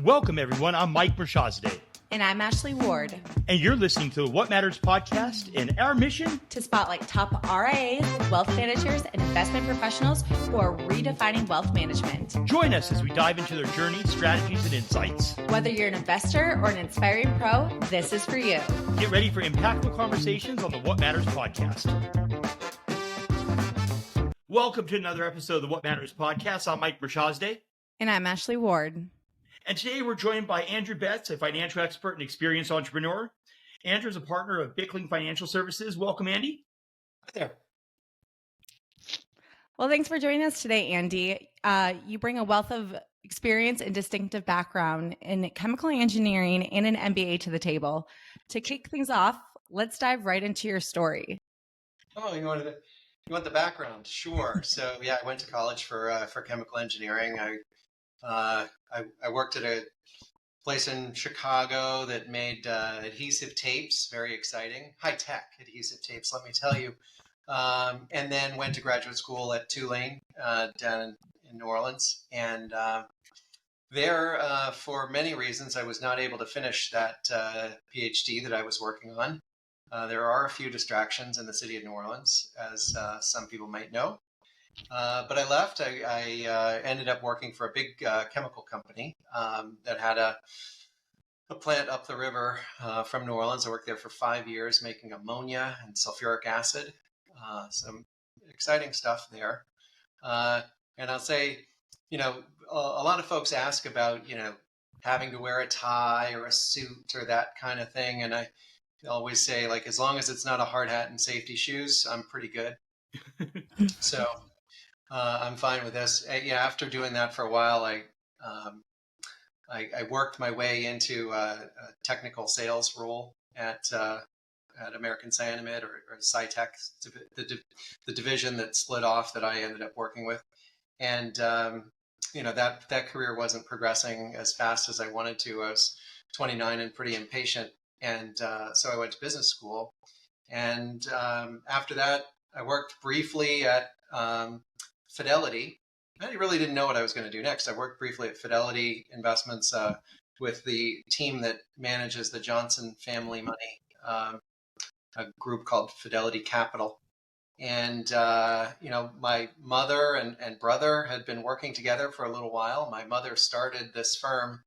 Welcome, everyone. I'm Mike Brashazade. And I'm Ashley Ward. And you're listening to the What Matters podcast, and our mission to spotlight top RIAs, wealth managers, and investment professionals who are redefining wealth management. Join us as we dive into their journey, strategies, and insights. Whether you're an investor or an inspiring pro, this is for you. Get ready for impactful conversations on the What Matters podcast. Welcome to another episode of the What Matters podcast. I'm Mike Brashazade. And I'm Ashley Ward. And today we're joined by Andrew Betts, a financial expert and experienced entrepreneur. Andrew's a partner of Bickling Financial Services. Welcome, Andy. Hi there. Well, thanks for joining us today, Andy. You bring a wealth of experience and distinctive background in chemical engineering and an MBA to the table. To kick things off, let's dive right into your story. Oh, you want the background? Sure. So yeah, I went to college for chemical engineering. I worked at a place in Chicago that made adhesive tapes, very exciting, high-tech adhesive tapes, let me tell you. And then went to graduate school at Tulane down in New Orleans. And there, for many reasons, I was not able to finish that PhD that I was working on. There are a few distractions in the city of New Orleans, as some people might know. But I left. I ended up working for a big chemical company that had a plant up the river from New Orleans. I worked there for 5 years making ammonia and sulfuric acid. Some exciting stuff there. And I'll say, a lot of folks ask about, having to wear a tie or a suit or that kind of thing. And I always say, like, as long as it's not a hard hat and safety shoes, I'm pretty good. So I'm fine with this. After doing that for a while, I worked my way into a technical sales role at American Cyanamid or Cytec, the division that split off that I ended up working with. And, that career wasn't progressing as fast as I wanted to. I was 29 and pretty impatient. And so I went to business school. And after that, I worked briefly at Fidelity. I really didn't know what I was going to do next. I worked briefly at Fidelity Investments with the team that manages the Johnson family money, a group called Fidelity Capital. And, my mother and brother had been working together for a little while. My mother started this firm,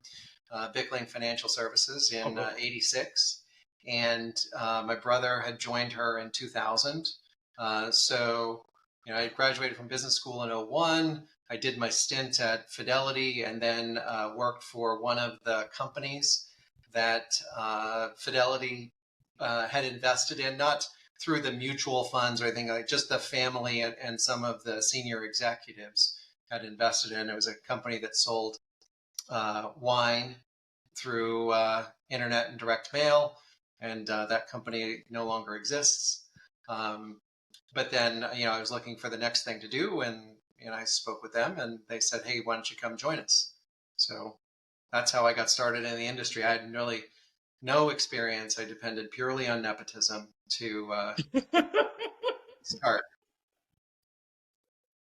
Bickling Financial Services, in '86. And my brother had joined her in 2000. I graduated from business school in '01. I did my stint at Fidelity and then worked for one of the companies that Fidelity had invested in, not through the mutual funds or anything, like just the family and some of the senior executives had invested in. It was a company that sold wine through internet and direct mail, and that company no longer exists. But then, I was looking for the next thing to do, and I spoke with them, and they said, "Hey, why don't you come join us?" So that's how I got started in the industry. I had really no experience. I depended purely on nepotism to start.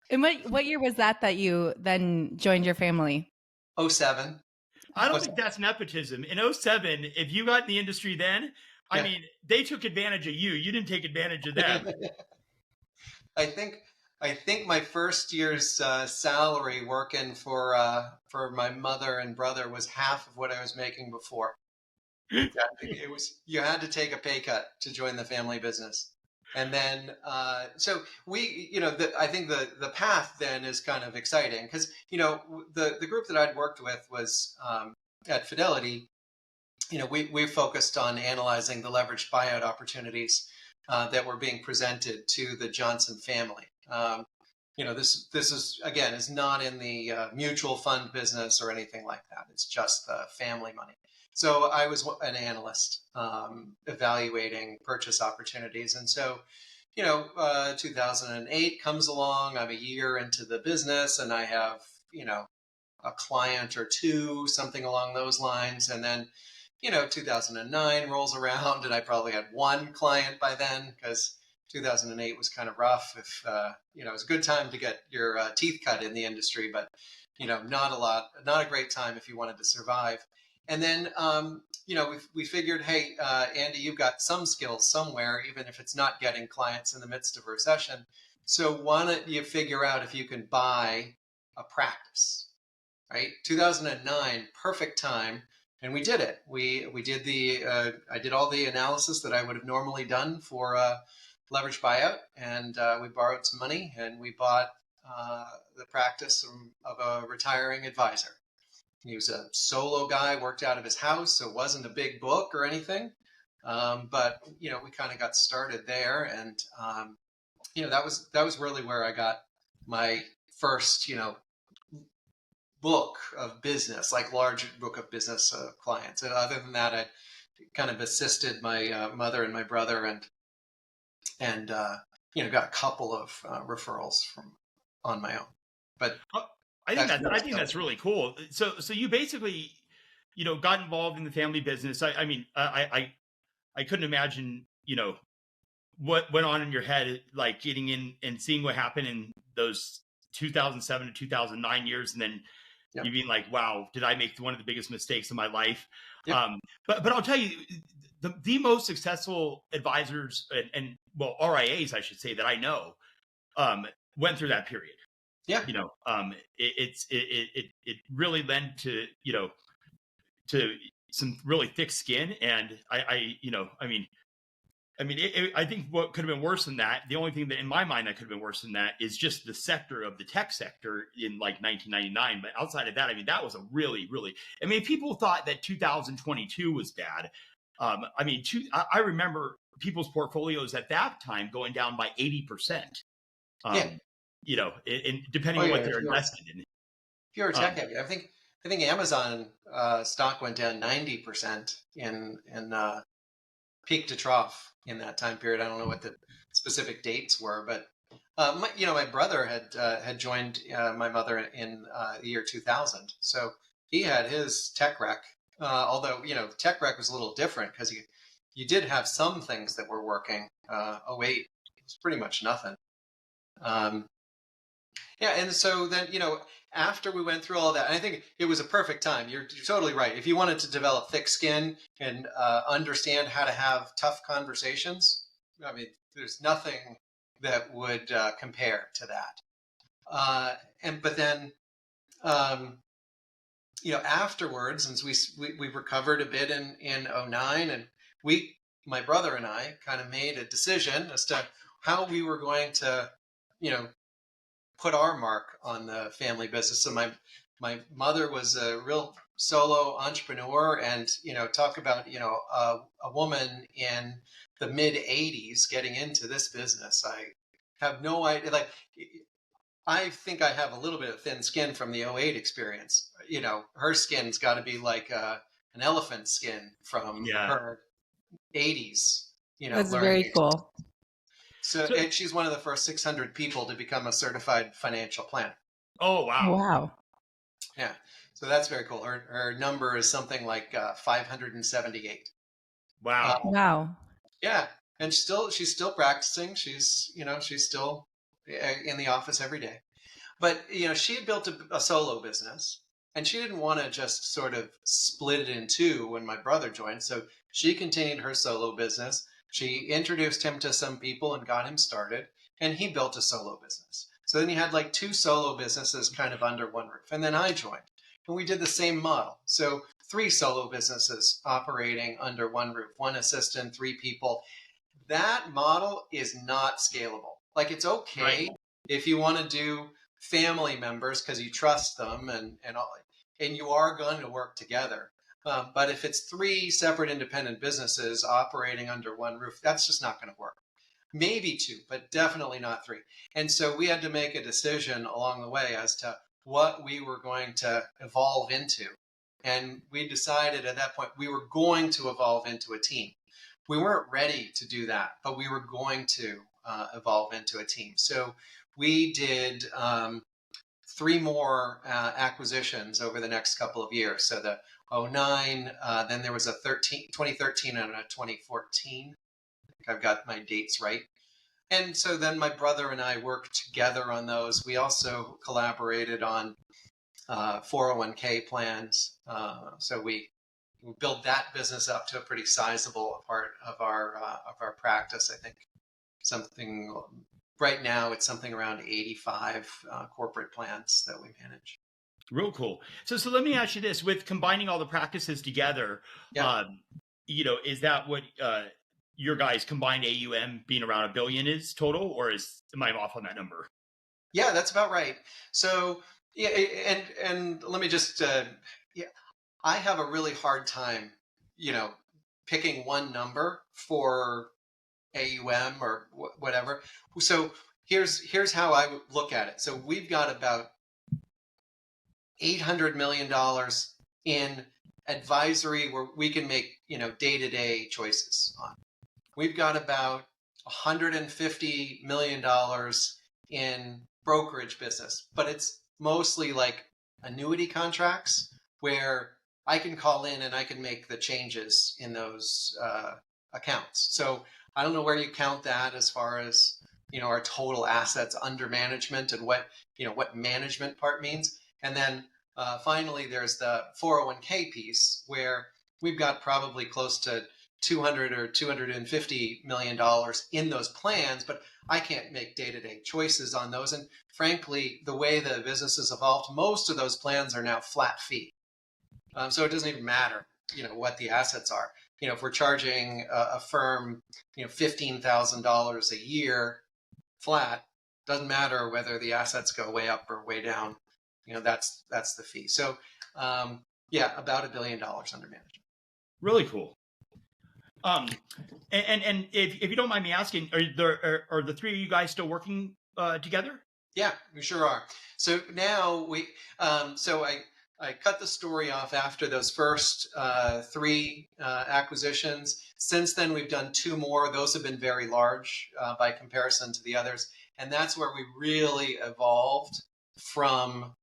And what year was that you then joined your family? '07. I don't think that's nepotism. In '07, if you got in the industry then, I mean, they took advantage of you. You didn't take advantage of them. I think my first year's salary working for my mother and brother was half of what I was making before. It was, you had to take a pay cut to join the family business. And then, so we, I think the path then is kind of exciting because, the group that I'd worked with was at Fidelity. We focused on analyzing the leveraged buyout opportunities that were being presented to the Johnson family. This is not in the mutual fund business or anything like that. It's just the family money. So I was an analyst evaluating purchase opportunities. And so, 2008 comes along. I'm a year into the business and I have, a client or two, something along those lines. And then, 2009 rolls around and I probably had one client by then because 2008 was kind of rough. It was a good time to get your teeth cut in the industry, but not a great time if you wanted to survive. And then, we figured, hey, Andy, you've got some skills somewhere, even if it's not getting clients in the midst of a recession. So why don't you figure out if you can buy a practice, right? 2009, perfect time. And we did it. We did I did all the analysis that I would have normally done for leverage buyout, and we borrowed some money and we bought the practice of a retiring advisor. He was a solo guy, worked out of his house, so it wasn't a big book or anything. But we kind of got started there, and that was really where I got my first book of business, like large book of business clients. And other than that, I kind of assisted my mother and my brother, and got a couple of referrals from on my own. But I think that's really cool. So you basically, got involved in the family business. I couldn't imagine, what went on in your head, like getting in and seeing what happened in those 2007 to 2009 years, and then you being like, wow, did I make one of the biggest mistakes of my life? Yep. But I'll tell you, the most successful advisors and RIAs, I should say, that I know, went through that period. Yeah. It really led to, to some really thick skin. And I think what could have been worse than that, the only thing that in my mind that could have been worse than that is just the sector of the tech sector in like 1999. But outside of that, that was a really, really, people thought that 2022 was bad. I remember people's portfolios at that time going down by 80%. Depending on what they're invested in. If you're a tech heavy, I think Amazon stock went down 90% in peak to trough in that time period. I don't know what the specific dates were, but my brother had joined my mother in the year 2000, so he had his tech wreck. Although tech wreck was a little different because you did have some things that were working. 08 was pretty much nothing. And so then, after we went through all that, I think it was a perfect time. You're totally right. If you wanted to develop thick skin and understand how to have tough conversations, there's nothing that would compare to that. But then, afterwards, since we recovered a bit in 2009, and my brother and I kind of made a decision as to how we were going to, put our mark on the family business. So my mother was a real solo entrepreneur, and talk about a woman in the mid 80s getting into this business. I have no idea. Like, I think I have a little bit of thin skin from the 08 experience. Her skin's got to be like an elephant skin from her 80s. That's very cool. So and she's one of the first 600 people to become a certified financial planner. Oh, wow. Wow. Yeah. So that's very cool. Her number is something like 578. Wow. Wow. Yeah. And she's still practicing. She's still in the office every day. But, she had built a solo business, and she didn't want to just sort of split it in two when my brother joined. So she continued her solo business. She introduced him to some people and got him started, and he built a solo business. So then you had like two solo businesses kind of under one roof. And then I joined, and we did the same model. So 3 solo businesses operating under one roof, 1 assistant, 3 people. That model is not scalable. Like, it's okay, right, if you want to do family members because you trust them and you are going to work together. But if it's 3 separate independent businesses operating under one roof, that's just not going to work. Maybe 2, but definitely not 3. And so we had to make a decision along the way as to what we were going to evolve into. And we decided at that point we were going to evolve into a team. We weren't ready to do that, but we were going to evolve into a team. So we did 3 more acquisitions over the next couple of years. So the 09, then there was a 2013 and a 2014. I think I've got my dates right. And so then my brother and I worked together on those. We also collaborated on 401k plans. So we build that business up to a pretty sizable part of our practice. I think something right now it's something around 85 corporate plans that we manage. Real cool. So let me ask you this: with combining all the practices together, Yeah. is that what your guys' combined AUM being around $1 billion is total, or am I off on that number? Yeah, that's about right. So yeah, and let me just yeah, I have a really hard time, picking one number for AUM or whatever. So here's how I would look at it. So we've got about $800 million in advisory where we can make, day-to-day choices on. We've got about $150 million in brokerage business, but it's mostly like annuity contracts where I can call in and I can make the changes in those accounts. So I don't know where you count that as far as, our total assets under management and what management part means. And then finally, there's the 401k piece where we've got probably close to 200 or $250 million in those plans, but I can't make day-to-day choices on those. And frankly, the way the business has evolved, most of those plans are now flat fee. So it doesn't even matter, what the assets are. If we're charging a firm, $15,000 a year flat, doesn't matter whether the assets go way up or way down. That's the fee. So about $1 billion under management. Really cool. And if you don't mind me asking, are the three of you guys still working together? Yeah, we sure are. So now I cut the story off after those first three acquisitions. Since then, we've done two more. Those have been very large by comparison to the others. And that's where we really evolved from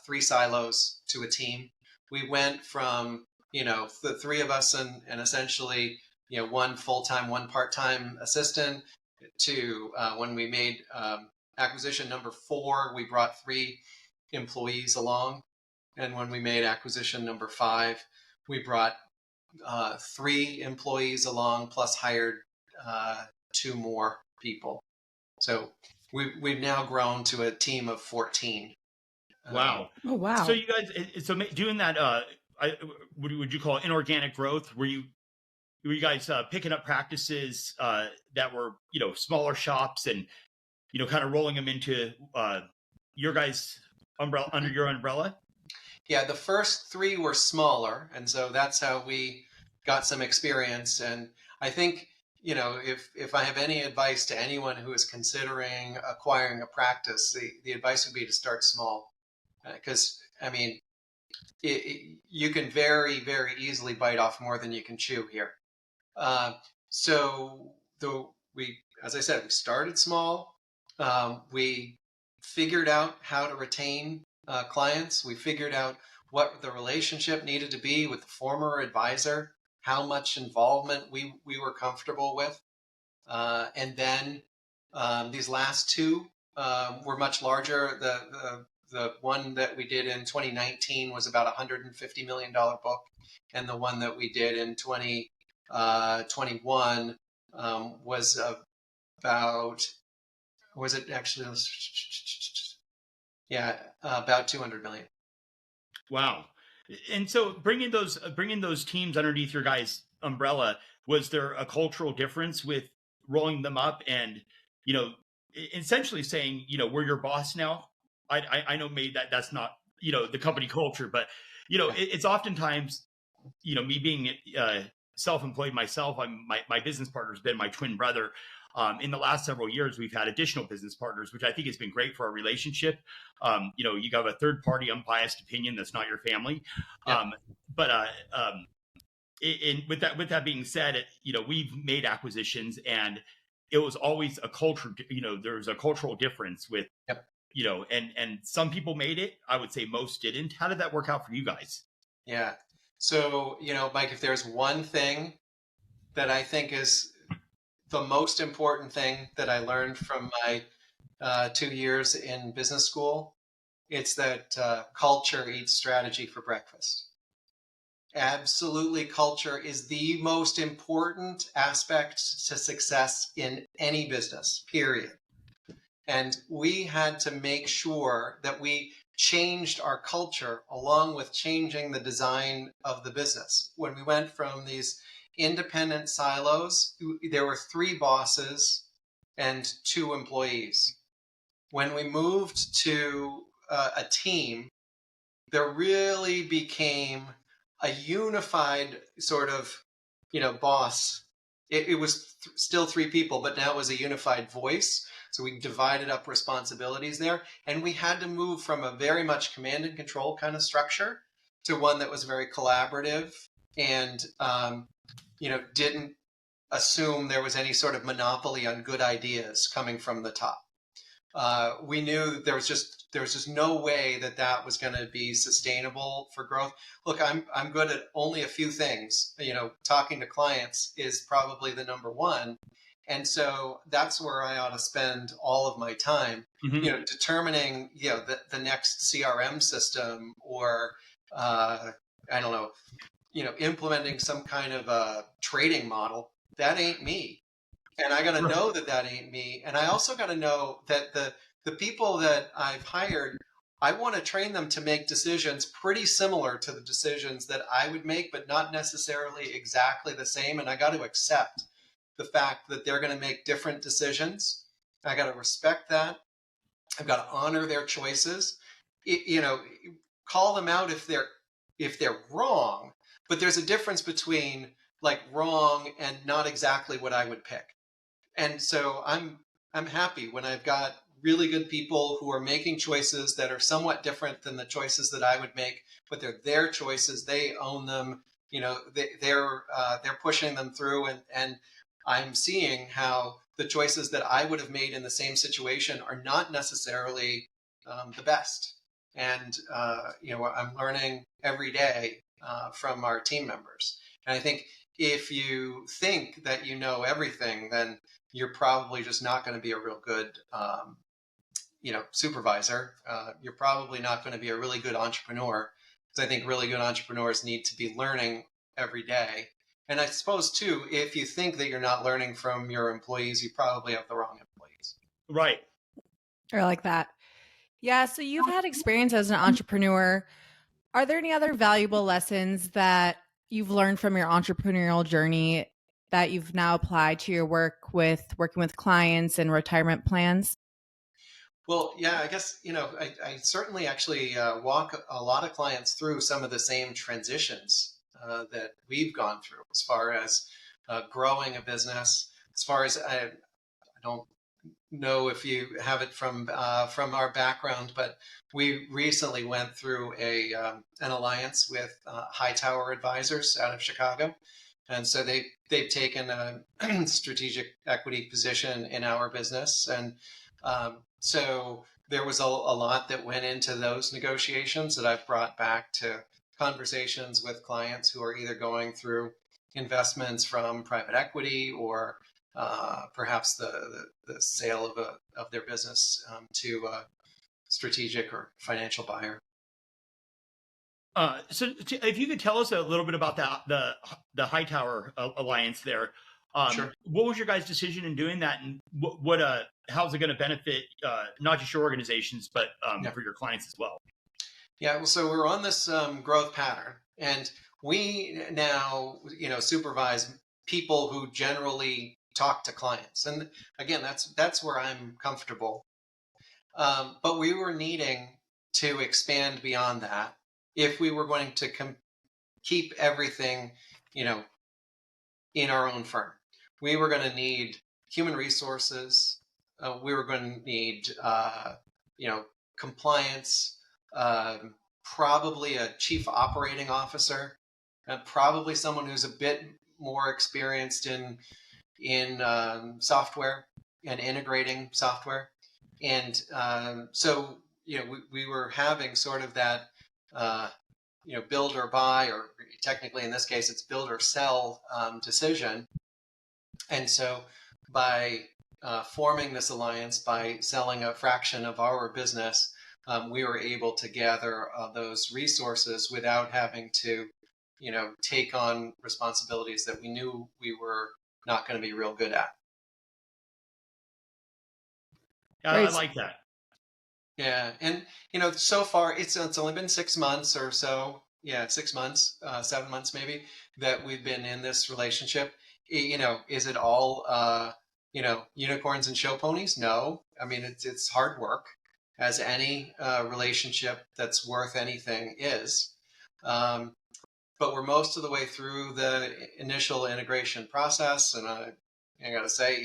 3 silos to a team. We went from, the three of us and essentially, one full-time, one part-time assistant to when we made acquisition number 4, we brought 3 employees along. And when we made acquisition number 5, we brought 3 employees along, plus hired 2 more people. So we've now grown to a team of 14. Wow. Oh, wow. So you guys, doing that, would you call it inorganic growth? Were you guys picking up practices that were, smaller shops and, kind of rolling them into your guys' umbrella, under your umbrella? Yeah, the first 3 were smaller, and so that's how we got some experience. And I think, if I have any advice to anyone who is considering acquiring a practice, the advice would be to start small, because you can very, very easily bite off more than you can chew here. So as I said, we started small. We figured out how to retain clients. We figured out what the relationship needed to be with the former advisor, how much involvement we were comfortable with. And then these last 2 were much larger. The one that we did in 2019 was about $150 million book. And the one that we did in 2021 was about, was it actually, about 200 million. Wow. And so bringing those teams underneath your guys' umbrella, was there a cultural difference with rolling them up and, essentially saying, we're your boss now? I know maybe that's not, the company culture, but, it's oftentimes, me being self-employed myself, my business partner's been my twin brother. In the last several years, we've had additional business partners, which I think has been great for our relationship. You have a third party unbiased opinion that's not your family. Yeah. With that being said, we've made acquisitions and it was always a culture, there was a cultural difference with, Yep. And some people made it. I would say most didn't. How did that work out for you guys? Yeah. So, Mike, if there's one thing that I think is the most important thing that I learned from my 2 years in business school, It's that culture eats strategy for breakfast. Absolutely, culture is the most important aspect to success in any business, period. And we had to make sure that we changed our culture along with changing the design of the business. When we went from these independent silos, there were 3 bosses and 2 employees. When we moved to a team, there really became a unified sort of, boss. It was still 3 people, but now it was a unified voice. So we divided up responsibilities there, and we had to move from a very much command and control kind of structure to one that was very collaborative and, didn't assume there was any sort of monopoly on good ideas coming from the top. We knew there was just no way that was going to be sustainable for growth. Look, I'm good at only a few things. Talking to clients is probably the number one, and so that's where I ought to spend all of my time. Determining the next CRM system, or I don't know, implementing some kind of a trading model. That ain't me. And I got to know that ain't me. And I also got to know that the people that I've hired, I want to train them to make decisions pretty similar to the decisions that I would make, but not necessarily exactly the same. And I got to accept the fact that they're going to make different decisions. I got to respect that. I've got to honor their choices. Call them out if they're wrong. But there's a difference between like wrong and not exactly what I would pick. And so I'm happy when I've got really good people who are making choices that are somewhat different than the choices that I would make, but they're their choices. They own them. They're pushing them through, and I'm seeing how the choices that I would have made in the same situation are not necessarily the best. And I'm learning every day from our team members. And I think if you think that you know everything, then you're probably just not going to be a real good, supervisor. You're probably not going to be a really good entrepreneur, because I think really good entrepreneurs need to be learning every day. And I suppose too, if you think that you're not learning from your employees, you probably have the wrong employees. Right. Or like that. Yeah. So you've had experience as an entrepreneur. Are there any other valuable lessons that you've learned from your entrepreneurial journey that you've now applied to your working with clients and retirement plans? Well, yeah, I guess, I certainly actually walk a lot of clients through some of the same transitions that we've gone through, as far as growing a business, as far as I don't know if you have it from our background, but we recently went through an alliance with Hightower Advisors out of Chicago, and so they've taken a strategic equity position in our business, and so there was a lot that went into those negotiations that I've brought back to conversations with clients who are either going through investments from private equity, or perhaps the sale of their business to a strategic or financial buyer. So if you could tell us a little bit about the Hightower Alliance there. Sure. What was your guys' decision in doing that, and how's it going to benefit not just your organizations, but for your clients as well? Yeah, well, so we're on this growth pattern, and we now supervise people who generally talk to clients, and again, that's where I'm comfortable. But we were needing to expand beyond that if we were going to keep everything, in our own firm. We were going to need human resources. We were going to need, compliance, probably a chief operating officer, and probably someone who's a bit more experienced in software and integrating software. And so, we were having sort of that, build or buy, or technically in this case, it's build or sell decision. And so by forming this alliance, by selling a fraction of our business, we were able to gather those resources without having to, take on responsibilities that we knew we were not going to be real good at. I like that. Yeah, and so far it's only been 6 months or so. Yeah, 6 months, 7 months maybe that we've been in this relationship. Is it all unicorns and show ponies? No, I mean it's hard work, as any relationship that's worth anything is. But we're most of the way through the initial integration process, and I got to say,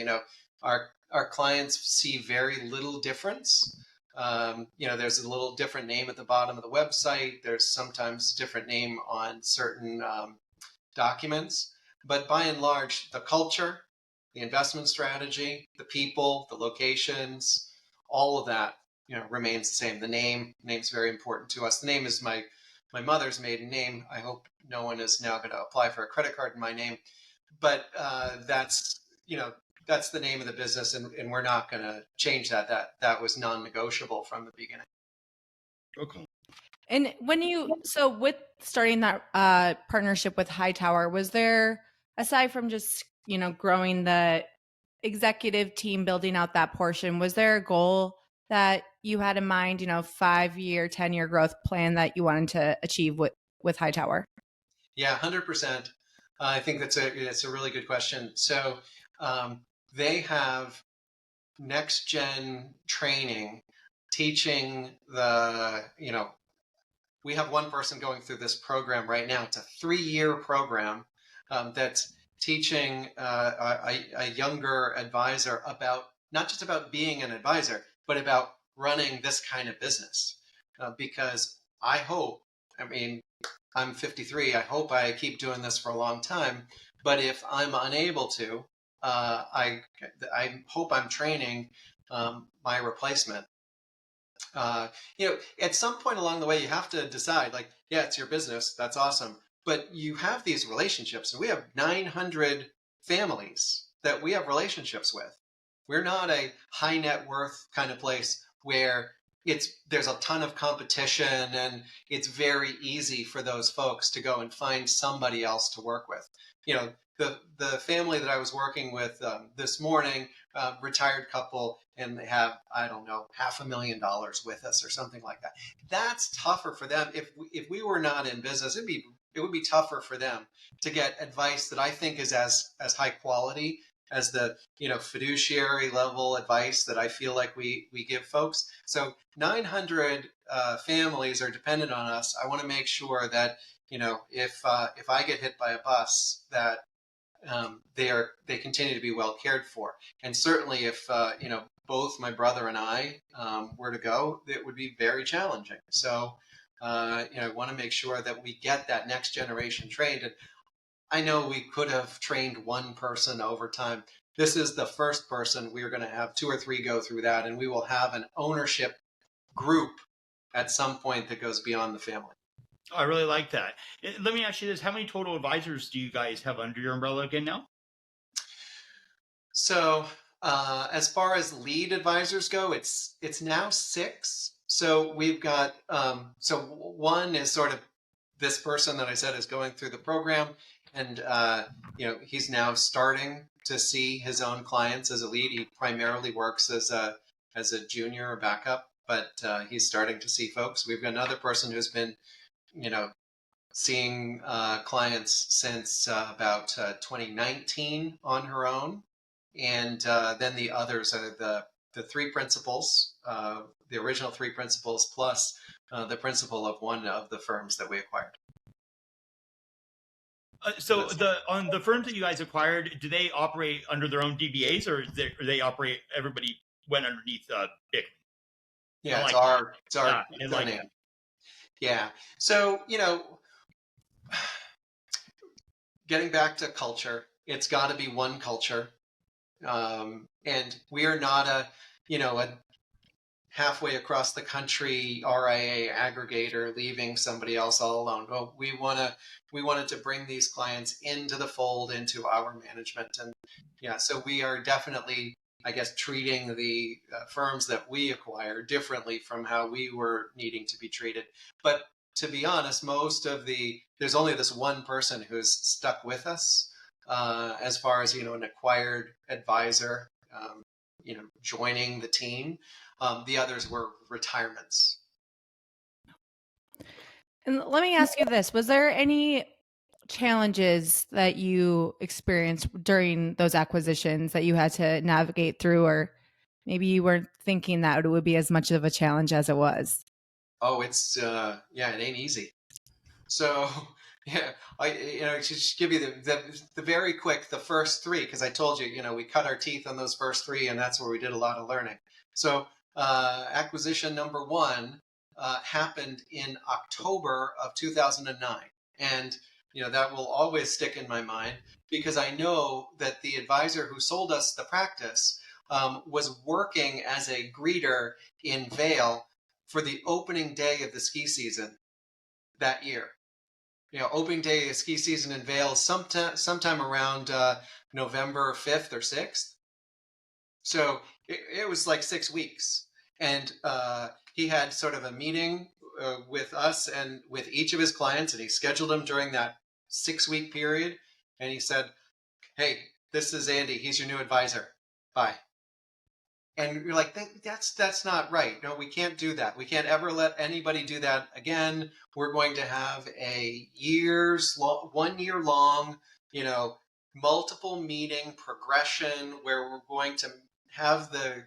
our clients see very little difference. There's a little different name at the bottom of the website. There's sometimes different name on certain documents, but by and large, the culture, the investment strategy, the people, the locations, all of that, remains the same. The name's very important to us. The name is my mother's maiden name. I hope no one is now going to apply for a credit card in my name, but that's the name of the business, and we're not going to change that. That was non-negotiable from the beginning. Okay. And with starting that partnership with Hightower, was there, aside from just, growing the executive team, building out that portion, was there a goal that you had in mind, 5-year, 10-year growth plan that you wanted to achieve with Hightower? Yeah, 100%. I think it's a really good question. So they have next gen training, teaching we have one person going through this program right now. It's a 3-year program that's teaching a younger advisor about not just about being an advisor, but about running this kind of business. Because I'm 53. I hope I keep doing this for a long time. But if I'm unable to, I hope I'm training my replacement. At some point along the way, you have to decide, like, yeah, it's your business. That's awesome. But you have these relationships, and we have 900 families that we have relationships with. We're not a high net worth kind of place where there's a ton of competition and it's very easy for those folks to go and find somebody else to work with. The family that I was working with this morning, retired couple, and they have, I don't know, $500,000 with us or something like that. That's tougher for them. If we were not in business, it would be tougher for them to get advice that I think is as high quality as the fiduciary level advice that I feel like we give folks. So 900 families are dependent on us. I want to make sure that if I get hit by a bus, that they continue to be well cared for. And certainly if both my brother and I were to go, it would be very challenging. So I want to make sure that we get that next generation trained. And I know we could have trained one person over time. This is the first person. We're going to have 2 or 3 go through that, and we will have an ownership group at some point that goes beyond the family. I really like that. Let me ask you this. How many total advisors do you guys have under your umbrella again now? So as far as lead advisors go, it's now 6. So we've got, so one is sort of this person that I said is going through the program, and he's now starting to see his own clients as a lead. He primarily works as a junior or backup, but he's starting to see folks. We've got another person who's been seeing clients since about 2019 on her own. And then the others are the 3 principals, the original 3 principals, plus the principal of one of the firms that we acquired. So on the firms that you guys acquired, do they operate under their own DBAs, or they operate? Everybody went underneath BIC. Yeah, it's our name. Yeah. So getting back to culture, it's got to be one culture, and we are not a halfway across the country RIA aggregator leaving somebody else all alone. Well, we wanted to bring these clients into the fold, into our management. And yeah, so we are definitely I guess, treating the firms that we acquire differently from how we were needing to be treated. But to be honest, there's only this one person who's stuck with us as far as, an acquired advisor, joining the team. The others were retirements. And let me ask you this. Was there any challenges that you experienced during those acquisitions that you had to navigate through, or maybe you weren't thinking that it would be as much of a challenge as it was? Oh, it's it ain't easy. So yeah, I just give you the very quick, the first three, because I told you, we cut our teeth on those first three, and that's where we did a lot of learning. So acquisition number one happened in October of 2009, and that will always stick in my mind because I know that the advisor who sold us the practice was working as a greeter in Vail for the opening day of the ski season that year. Opening day of ski season in Vail sometime around November 5th or 6th. So it was like 6 weeks. And he had sort of a meeting with us and with each of his clients, and he scheduled them during that 6-week period. And he said, "Hey, this is Andy. He's your new advisor. Bye." And you're like, that's not right. No, we can't do that. We can't ever let anybody do that again. We're going to have a 1 year long, multiple meeting progression where we're going to have the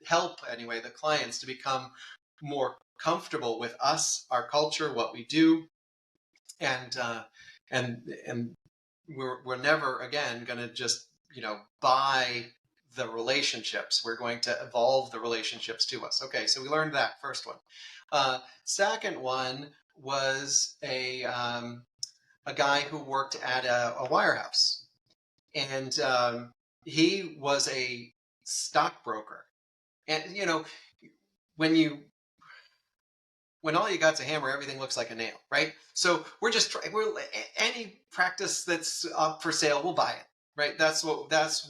help anyway, the clients to become more comfortable with us, our culture, what we do, and we're never again going to just buy the relationships. We're going to evolve the relationships to us. Okay, so we learned that first one. Second one was a guy who worked at a wirehouse, and he was a stockbroker. And when all you got's a hammer, everything looks like a nail, right? So we're any practice that's up for sale, we'll buy it. Right, that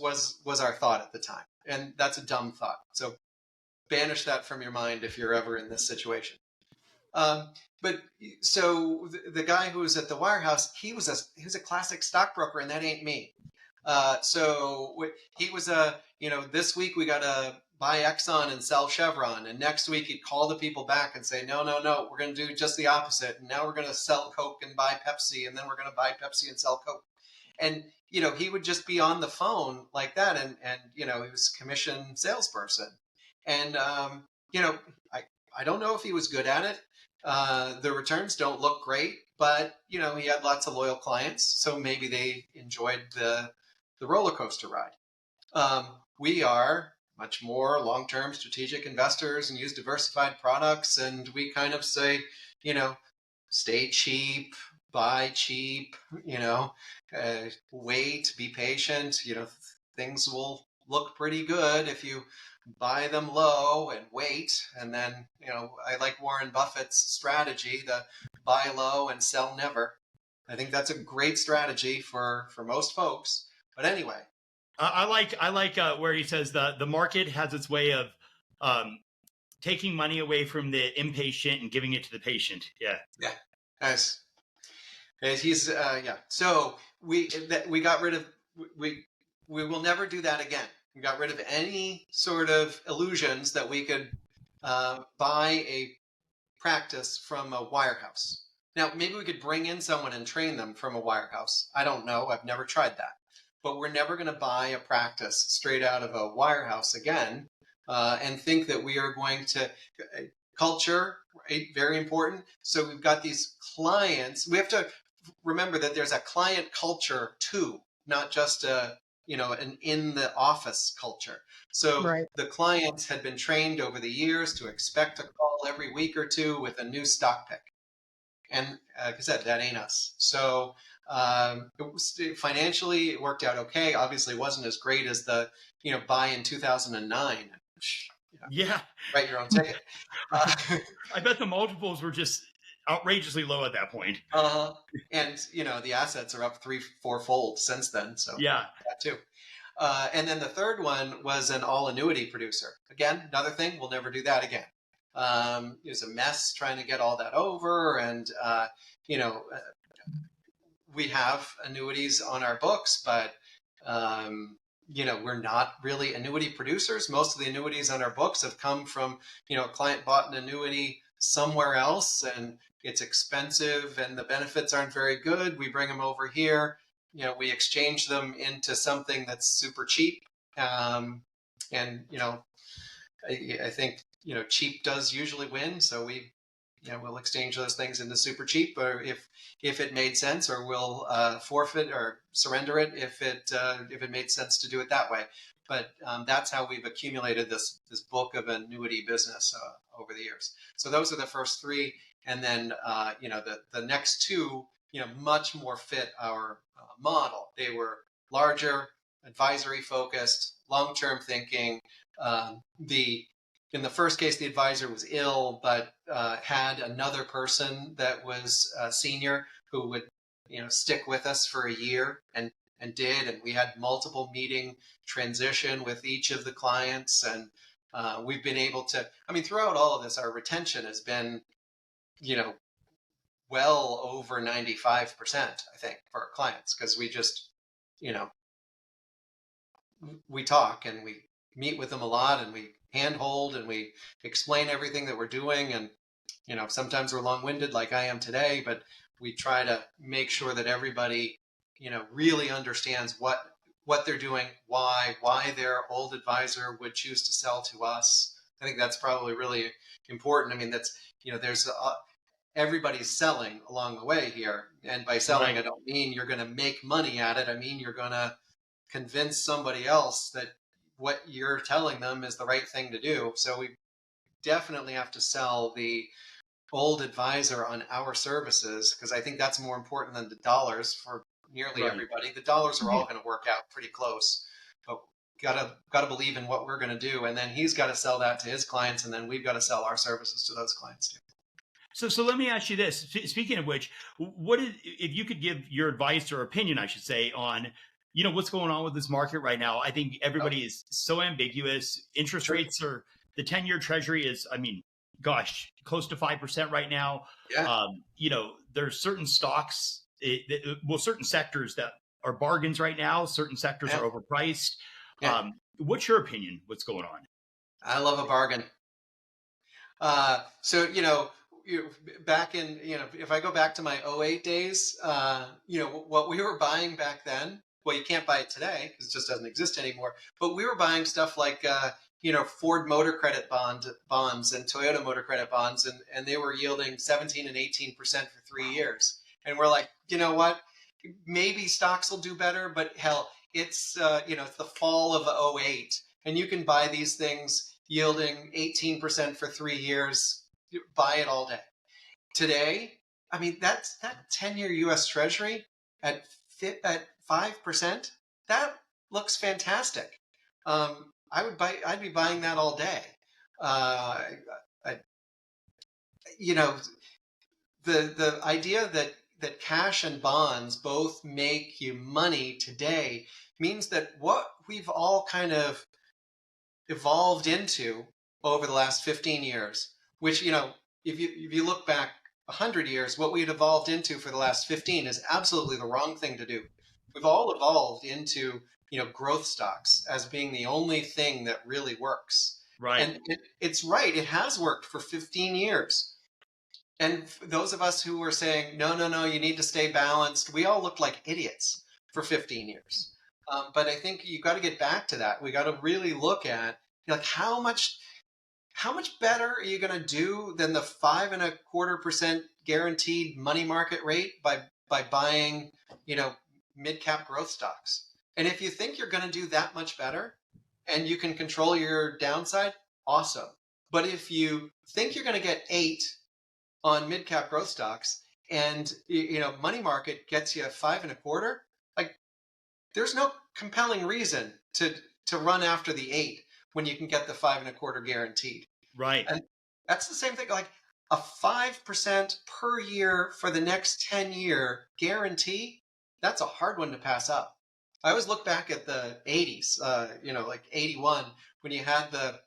was our thought at the time, and that's a dumb thought. So banish that from your mind if you're ever in this situation. But so the guy who was at the wirehouse, he was a classic stockbroker, and that ain't me. So he was this week we got to buy Exxon and sell Chevron, and next week he'd call the people back and say, no, we're going to do just the opposite, and now we're going to sell Coke and buy Pepsi, and then we're going to buy Pepsi and sell Coke. And he would just be on the phone like that, and he was a commission salesperson, and I don't know if he was good at it. The returns don't look great, but he had lots of loyal clients, so maybe they enjoyed the roller coaster ride. We are much more long-term strategic investors and use diversified products, and we kind of say, stay cheap, buy cheap, wait, be patient. Things will look pretty good if you buy them low and wait. And then, I like Warren Buffett's strategy, the buy low and sell never. I think that's a great strategy for most folks. But anyway. I like where he says the market has its way of taking money away from the impatient and giving it to the patient. Yeah. Yeah. Nice. He's So we got rid of we will never do that again. We got rid of any sort of illusions that we could buy a practice from a wirehouse. Now maybe we could bring in someone and train them from a wirehouse. I don't know. I've never tried that. But we're never going to buy a practice straight out of a wirehouse again and think that we are going to culture, right? Very important. So we've got these clients. We have to remember that there's a client culture too, not just an in the office culture. So right. The clients had been trained over the years to expect a call every week or two with a new stock pick. And like I said, that ain't us. So financially, it worked out okay. Obviously, it wasn't as great as the buy in 2009. Yeah, write your own ticket. I bet the multiples were just outrageously low at that point. And the assets are up 3-4 fold since then. So yeah, that too. And then the third one was an all annuity producer. Again, another thing, we'll never do that again. It was a mess trying to get all that over. And, you know, we have annuities on our books, but, you know, we're not really annuity producers. Most of the annuities on our books have come from, you know, a client bought an annuity somewhere else and it's expensive and the benefits aren't very good. We bring them over here, you know, we exchange them into something that's super cheap. And, you know, I think, you know, cheap does usually win. So we, you know, we'll exchange those things into super cheap, or if it made sense, or we'll forfeit or surrender it if it made sense to do it that way. But that's how we've accumulated this book of annuity business over the years. So those are the first three, and then you know, the next two, you know, much more fit our model. They were larger, advisory focused, long term thinking. In the first case, the advisor was ill, but had another person that was senior who would, you know, stick with us for a year, and did. And we had multiple meeting transition with each of the clients. And we've been able to, I mean, throughout all of this, our retention has been, you know, well over 95%, I think, for our clients, because we just, you know, we talk and we meet with them a lot, and we handhold and we explain everything that we're doing. And, you know, sometimes we're long-winded like I am today, but we try to make sure that everybody, you know, really understands what they're doing, why their old advisor would choose to sell to us. I think that's probably really important. I mean, that's, you know, there's everybody's selling along the way here. And by selling, Right. I don't mean you're going to make money at it. I mean, you're going to convince somebody else that what you're telling them is the right thing to do. So we definitely have to sell the old advisor on our services, because I think that's more important than the dollars for nearly Right. everybody. The dollars are all Yeah. going to work out pretty close, but gotta believe in what we're going to do, and then he's got to sell that to his clients, and then we've got to sell our services to those clients too. So let me ask you this. Speaking of which, what is, if you could give your advice or opinion, I should say, on, you know, what's going on with this market right now? I think everybody is so ambiguous. Interest Sure. rates are, the 10-year treasury is, I mean, gosh, close to 5% right now. Yeah. You know, there's certain stocks, well, certain sectors that are bargains right now. Certain sectors Yeah. are overpriced. Yeah. What's your opinion? What's going on? I love a bargain. So, you know, back in, you know, if I go back to my '08 days, you know, what we were buying back then, well, you can't buy it today because it just doesn't exist anymore. But we were buying stuff like, you know, Ford Motor Credit bonds and Toyota Motor Credit bonds, and they were yielding 17 and 18% for 3 years. And we're like, you know what? Maybe stocks will do better, but hell, it's, you know, it's the fall of '08, and you can buy these things yielding 18% for 3 years. Buy it all day. Today, I mean, that's that 10-year US Treasury at 5%. That looks fantastic. I'd be buying that all day. Uh, I, you know, the idea that cash and bonds both make you money today means that what we've all kind of evolved into over the last 15 years, which, you know, if you look back 100 years, what we'd evolved into for the last 15 is absolutely the wrong thing to do. We've all evolved into, you know, growth stocks as being the only thing that really works. Right. And it's right. It has worked for 15 years. And those of us who were saying, no, you need to stay balanced, we all looked like idiots for 15 years. But I think you got to get back to that. We got to really look at, like, how much better are you going to do than the 5.25% guaranteed money market rate by buying, you know, mid cap growth stocks? And if you think you're going to do that much better and you can control your downside, awesome. But if you think you're going to get 8 on mid cap growth stocks, and, you know, money market gets you 5.25, like, there's no compelling reason to run after the 8 when you can get the 5.25 guaranteed. Right. And that's the same thing. Like, a 5% per year for the next 10-year guarantee, that's a hard one to pass up. I always look back at the 80s, like 81, when you had the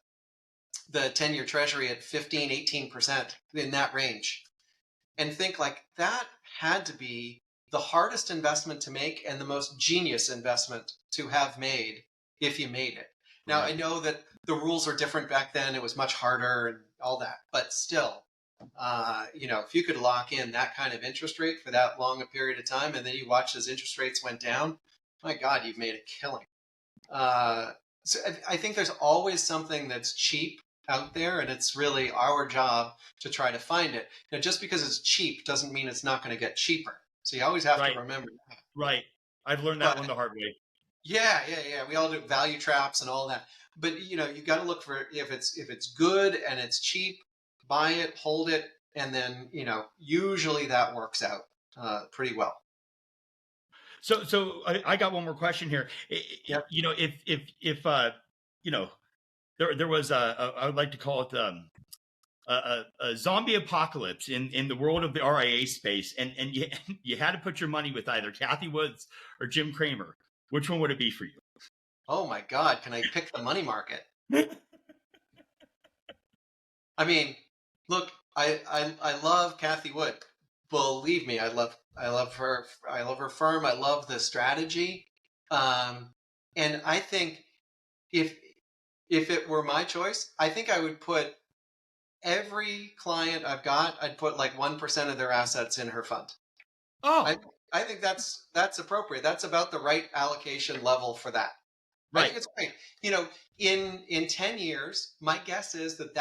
10-year treasury at 15, 18% in that range, and think like that had to be the hardest investment to make and the most genius investment to have made if you made it. Now, I know that the rules are different back then. It was much harder and all that, but still, if you could lock in that kind of interest rate for that long a period of time, and then you watch as interest rates went down, my God, you've made a killing. So I think there's always something that's cheap out there, and it's really our job to try to find it. Now, just because it's cheap doesn't mean it's not going to get cheaper. So you always have to remember that. Right. I've learned that one the hard way. Yeah. We all do value traps and all that. But you got to look for if it's good and it's cheap, buy it, hold it, and then usually that works out pretty well. So I got one more question here. Yep. If there was I would like to call it a zombie apocalypse in the world of the RIA space, and you had to put your money with either Kathy Woods or Jim Cramer, which one would it be for you? Oh my God, can I pick the money market? I mean, look, I love Kathy Wood. Believe me, I love her. I love her firm. I love the strategy. And I think if it were my choice, I think I would put every client I've got, I'd put like 1% of their assets in her fund. Oh, I think that's appropriate. That's about the right allocation level for that. right. I think it's great. In 10 years, my guess is that